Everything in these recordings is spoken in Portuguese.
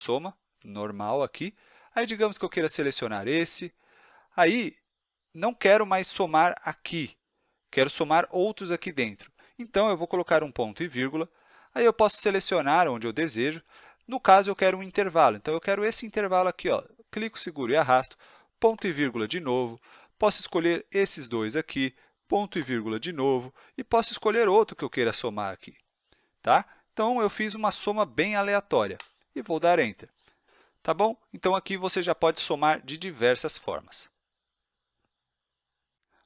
soma normal aqui. Aí, digamos que eu queira selecionar esse. Aí, não quero mais somar aqui, quero somar outros aqui dentro. Então, eu vou colocar um ponto e vírgula. Aí, eu posso selecionar onde eu desejo. No caso, eu quero um intervalo. Então, eu quero esse intervalo aqui. Ó. Clico, seguro e arrasto, ponto e vírgula de novo. Posso escolher esses dois aqui, ponto e vírgula de novo. E posso escolher outro que eu queira somar aqui. Tá? Então, eu fiz uma soma bem aleatória e vou dar Enter. Tá bom? Então, aqui você já pode somar de diversas formas.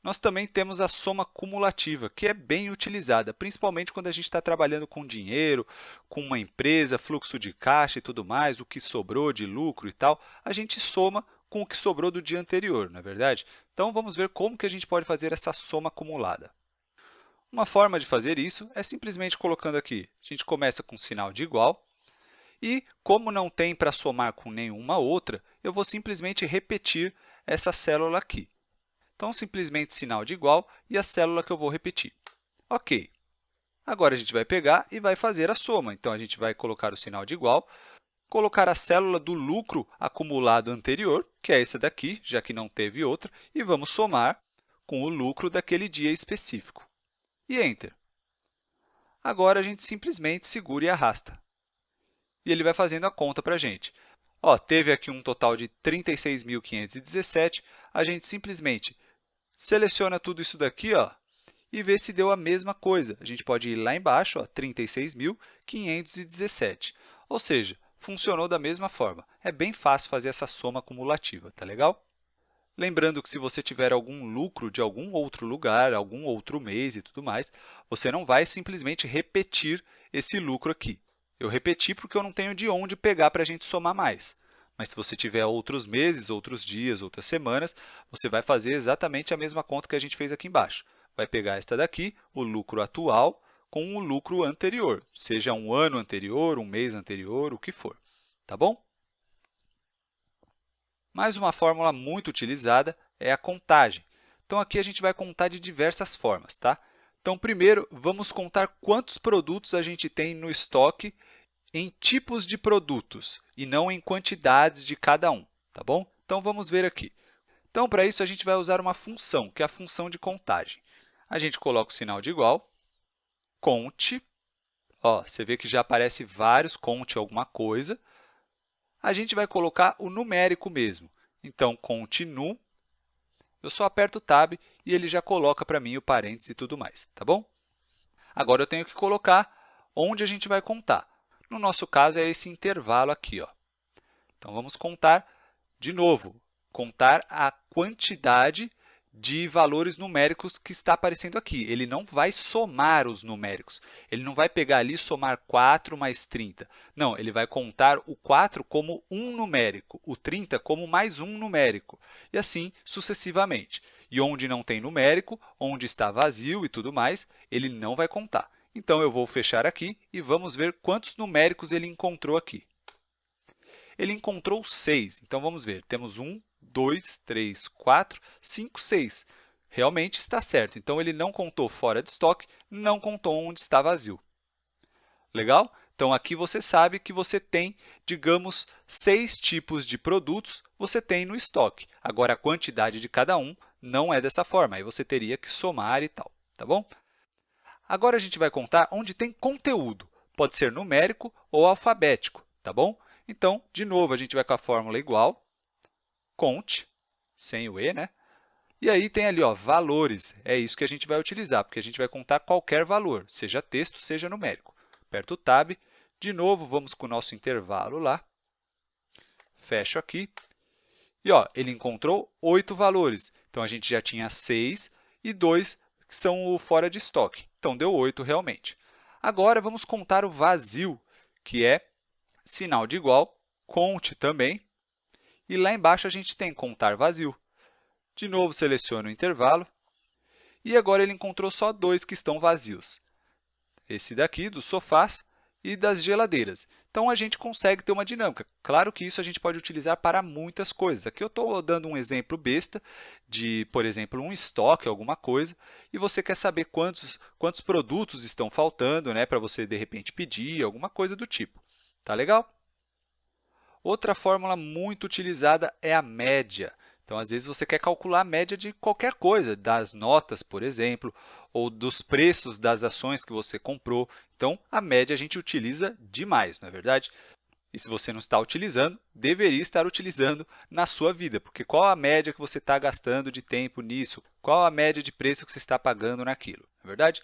Nós também temos a soma cumulativa, que é bem utilizada, principalmente quando a gente está trabalhando com dinheiro, com uma empresa, fluxo de caixa e tudo mais, o que sobrou de lucro e tal, a gente soma com o que sobrou do dia anterior, não é verdade? Então, vamos ver como que a gente pode fazer essa soma acumulada. Uma forma de fazer isso é simplesmente colocando aqui, a gente começa com sinal de igual, e como não tem para somar com nenhuma outra, eu vou simplesmente repetir essa célula aqui. Então, simplesmente sinal de igual e a célula que eu vou repetir. Ok. Agora, a gente vai pegar e vai fazer a soma. Então, a gente vai colocar o sinal de igual, colocar a célula do lucro acumulado anterior, que é essa daqui, já que não teve outra, e vamos somar com o lucro daquele dia específico. E Enter. Agora, a gente simplesmente segura e arrasta. E ele vai fazendo a conta para a gente. Ó, teve aqui um total de 36.517, a gente simplesmente seleciona tudo isso daqui, ó, e vê se deu a mesma coisa. A gente pode ir lá embaixo, 36.517. Ou seja, funcionou da mesma forma. É bem fácil fazer essa soma acumulativa, tá legal? Lembrando que se você tiver algum lucro de algum outro lugar, algum outro mês e tudo mais, você não vai simplesmente repetir esse lucro aqui. Eu repeti porque eu não tenho de onde pegar para a gente somar mais. Mas se você tiver outros meses, outros dias, outras semanas, você vai fazer exatamente a mesma conta que a gente fez aqui embaixo. Vai pegar esta daqui, o lucro atual, com o lucro anterior, seja um ano anterior, um mês anterior, o que for. Tá bom? Mais uma fórmula muito utilizada é a contagem. Então, aqui a gente vai contar de diversas formas. Tá? Então, primeiro, vamos contar quantos produtos a gente tem no estoque em tipos de produtos e não em quantidades de cada um. Tá bom? Então, vamos ver aqui. Então, para isso, a gente vai usar uma função, que é a função de contagem. A gente coloca o sinal de igual, conte. Ó, você vê que já aparece vários, conte alguma coisa. A gente vai colocar o numérico mesmo. Então, conte nu. Eu só aperto o Tab e ele já coloca para mim o parênteses e tudo mais. Tá bom? Agora, eu tenho que colocar onde a gente vai contar. No nosso caso, é esse intervalo aqui. Ó. Então, vamos contar de novo. Contar a quantidade de valores numéricos que está aparecendo aqui. Ele não vai somar os numéricos. Ele não vai pegar ali e somar 4 mais 30. Não, ele vai contar o 4 como um numérico, o 30 como mais um numérico, e assim sucessivamente. E onde não tem numérico, onde está vazio e tudo mais, ele não vai contar. Então, eu vou fechar aqui e vamos ver quantos numéricos ele encontrou aqui. Ele encontrou 6. Então, vamos ver. Temos 1, 2, 3, 4, 5, 6. Realmente está certo. Então, ele não contou fora de estoque, não contou onde está vazio. Legal? Então, aqui você sabe que você tem, digamos, 6 tipos de produtos você tem no estoque. Agora, a quantidade de cada um não é dessa forma. Aí você teria que somar e tal. Tá bom? Agora, a gente vai contar onde tem conteúdo. Pode ser numérico ou alfabético. Tá bom? Então, de novo, a gente vai com a fórmula igual, conte, sem o e, né? E aí tem ali, ó, valores. É isso que a gente vai utilizar, porque a gente vai contar qualquer valor, seja texto, seja numérico. Aperto o Tab. De novo, vamos com o nosso intervalo lá. Fecho aqui. E ó, ele encontrou 8 valores. Então, a gente já tinha 6 e 2 que são o fora de estoque. Então, deu 8 realmente. Agora, vamos contar o vazio, que é sinal de igual, conte também. E lá embaixo, a gente tem contar vazio. De novo, seleciono o intervalo. E agora, ele encontrou só 2 que estão vazios. Esse daqui, dos sofás e das geladeiras. Então, a gente consegue ter uma dinâmica. Claro que isso a gente pode utilizar para muitas coisas. Aqui eu estou dando um exemplo besta de, por exemplo, um estoque, alguma coisa, e você quer saber quantos produtos estão faltando, né, para você, de repente, pedir, alguma coisa do tipo. Tá legal? Outra fórmula muito utilizada é a média. Então, às vezes, você quer calcular a média de qualquer coisa, das notas, por exemplo, ou dos preços das ações que você comprou. Então, a média a gente utiliza demais, não é verdade? E se você não está utilizando, deveria estar utilizando na sua vida, porque qual a média que você está gastando de tempo nisso? Qual a média de preço que você está pagando naquilo, não é verdade?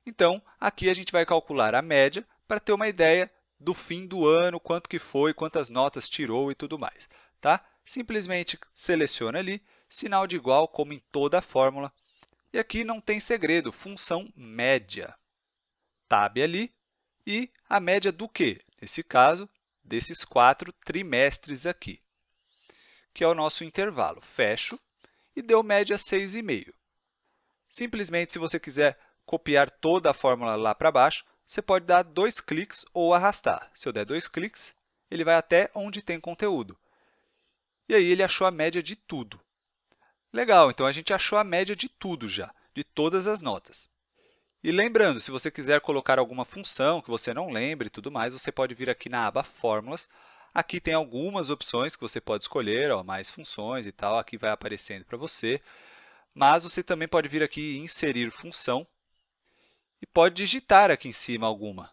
Então, aqui a gente vai calcular a média para ter uma ideia do fim do ano, quanto que foi, quantas notas tirou e tudo mais. Tá? Simplesmente seleciona ali, sinal de igual, como em toda a fórmula. E aqui não tem segredo, função média. Tab ali e a média do quê? Nesse caso, desses 4 trimestres aqui, que é o nosso intervalo. Fecho e deu média 6,5. Simplesmente, se você quiser copiar toda a fórmula lá para baixo, você pode dar 2 cliques ou arrastar. Se eu der 2 cliques, ele vai até onde tem conteúdo. E aí, ele achou a média de tudo. Legal, então a gente achou a média de tudo já, de todas as notas. E lembrando, se você quiser colocar alguma função que você não lembre e tudo mais, você pode vir aqui na aba Fórmulas. Aqui tem algumas opções que você pode escolher, ó, mais funções e tal, aqui vai aparecendo para você. Mas você também pode vir aqui e inserir função e pode digitar aqui em cima alguma.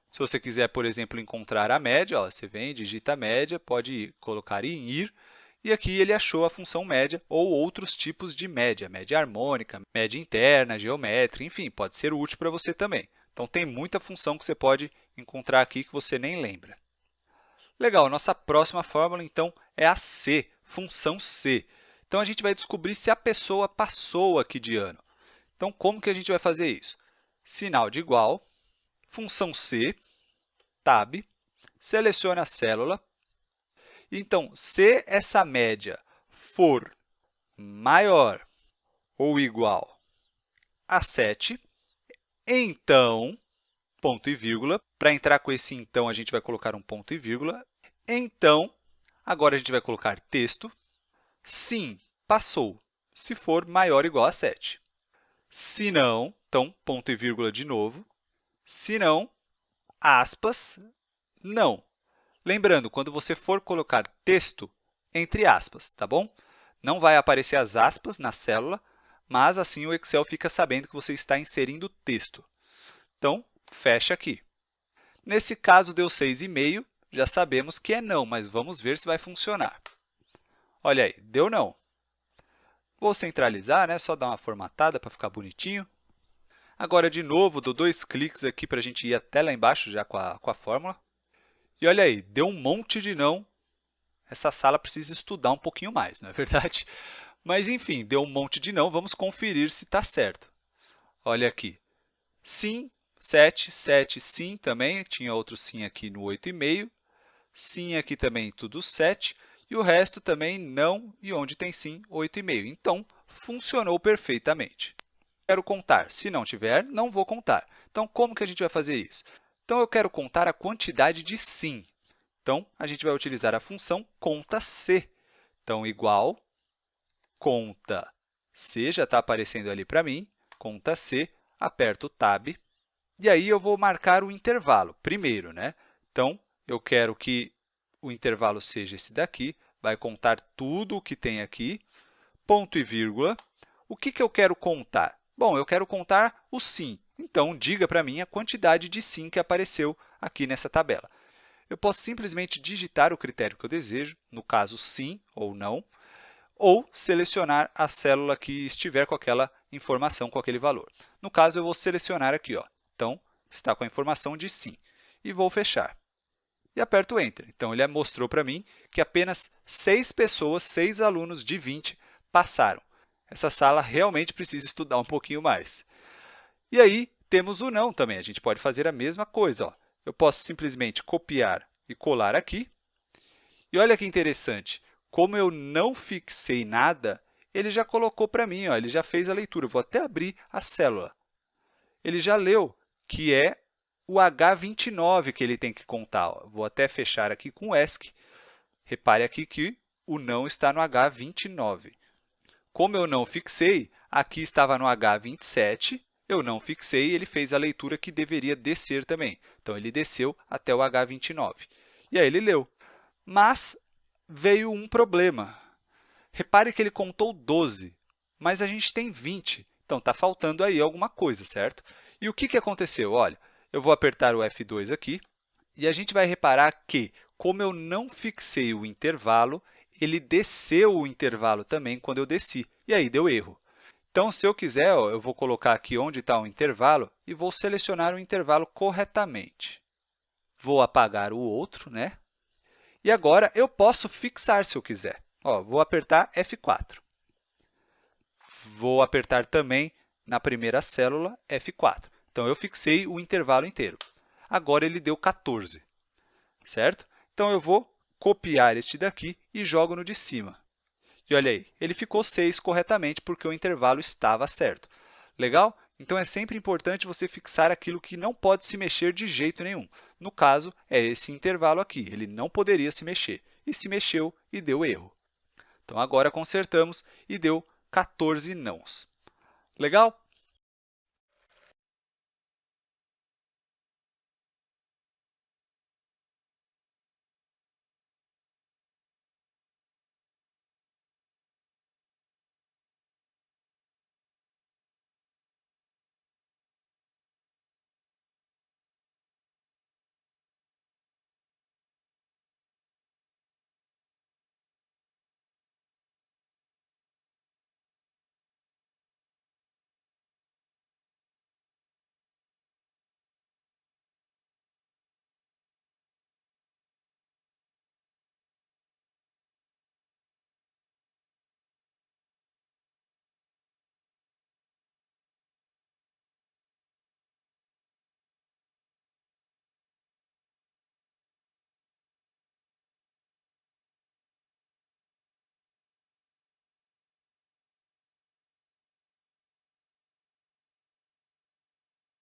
Se você quiser, por exemplo, encontrar a média, ó, você vem, digita a média, pode colocar em ir, e aqui ele achou a função média ou outros tipos de média, média harmônica, média interna, geométrica, enfim, pode ser útil para você também. Então, tem muita função que você pode encontrar aqui que você nem lembra. Legal, nossa próxima fórmula, então, é a C, função C. Então, a gente vai descobrir se a pessoa passou aqui de ano. Então, como que a gente vai fazer isso? Sinal de igual, função C, tab, selecione a célula. Então, se essa média for maior ou igual a 7, então, ponto e vírgula. Para entrar com esse então, a gente vai colocar um ponto e vírgula. Então, agora a gente vai colocar texto. Sim, passou, se for maior ou igual a 7. Se não, então, ponto e vírgula de novo. Se não, aspas, não. Lembrando, quando você for colocar texto, entre aspas, tá bom? Não vai aparecer as aspas na célula, mas assim o Excel fica sabendo que você está inserindo texto. Então, fecha aqui. Nesse caso, deu 6,5, já sabemos que é não, mas vamos ver se vai funcionar. Olha aí, deu não. Vou centralizar, né? Só dar uma formatada para ficar bonitinho. Agora, de novo, dou 2 cliques aqui para a gente ir até lá embaixo já com a fórmula. E olha aí, deu um monte de não. Essa sala precisa estudar um pouquinho mais, não é verdade? Mas, enfim, deu um monte de não. Vamos conferir se está certo. Olha aqui. Sim, 7, 7, sim também. Tinha outro sim aqui no 8,5. Sim aqui também, tudo 7. E o resto também não. E onde tem sim, 8,5. Então, funcionou perfeitamente. Quero contar. Se não tiver, não vou contar. Então, como que a gente vai fazer isso? Então, eu quero contar a quantidade de sim. Então, a gente vai utilizar a função conta-se. Então, igual conta C, já está aparecendo ali para mim, conta-se, aperto o Tab, e aí eu vou marcar o intervalo primeiro, né? Então, eu quero que o intervalo seja esse daqui, vai contar tudo o que tem aqui, ponto e vírgula. O que eu quero contar? Bom, eu quero contar o sim. Então, diga para mim a quantidade de sim que apareceu aqui nessa tabela. Eu posso simplesmente digitar o critério que eu desejo, no caso, sim ou não, ou selecionar a célula que estiver com aquela informação, com aquele valor. No caso, eu vou selecionar aqui, ó. Então, está com a informação de sim. E vou fechar. E aperto Enter. Então, ele mostrou para mim que apenas 6 pessoas, 6 alunos de 20 passaram. Essa sala realmente precisa estudar um pouquinho mais. E aí, temos o não também. A gente pode fazer a mesma coisa, ó. Eu posso simplesmente copiar e colar aqui. E olha que interessante, como eu não fixei nada, ele já colocou para mim, ó, ele já fez a leitura. Vou até abrir a célula. Ele já leu, que é o H29 que ele tem que contar. Ó. Vou até fechar aqui com ESC. Repare aqui que o não está no H29. Como eu não fixei, aqui estava no H27, eu não fixei, ele fez a leitura que deveria descer também. Então, ele desceu até o H29. E aí, ele leu. mas veio um problema. Repare que ele contou 12, mas a gente tem 20, então está faltando aí alguma coisa, certo? E o que aconteceu? Olha, eu vou apertar o F2 aqui e a gente vai reparar que, como eu não fixei o intervalo, ele desceu o intervalo também quando eu desci, e aí deu erro. Então, se eu quiser, ó, eu vou colocar aqui onde está o intervalo e vou selecionar o intervalo corretamente. Vou apagar o outro, né? E agora eu posso fixar se eu quiser. Ó, vou apertar F4. Vou apertar também na primeira célula F4. Então, eu fixei o intervalo inteiro. Agora, ele deu 14, certo? Então, eu vou copiar este daqui e jogo no de cima. E olha aí, ele ficou 6 corretamente porque o intervalo estava certo. Legal? Então, é sempre importante você fixar aquilo que não pode se mexer de jeito nenhum. No caso, é esse intervalo aqui. Ele não poderia se mexer. E se mexeu e deu erro. Então, agora consertamos e deu 14 nãos. Legal?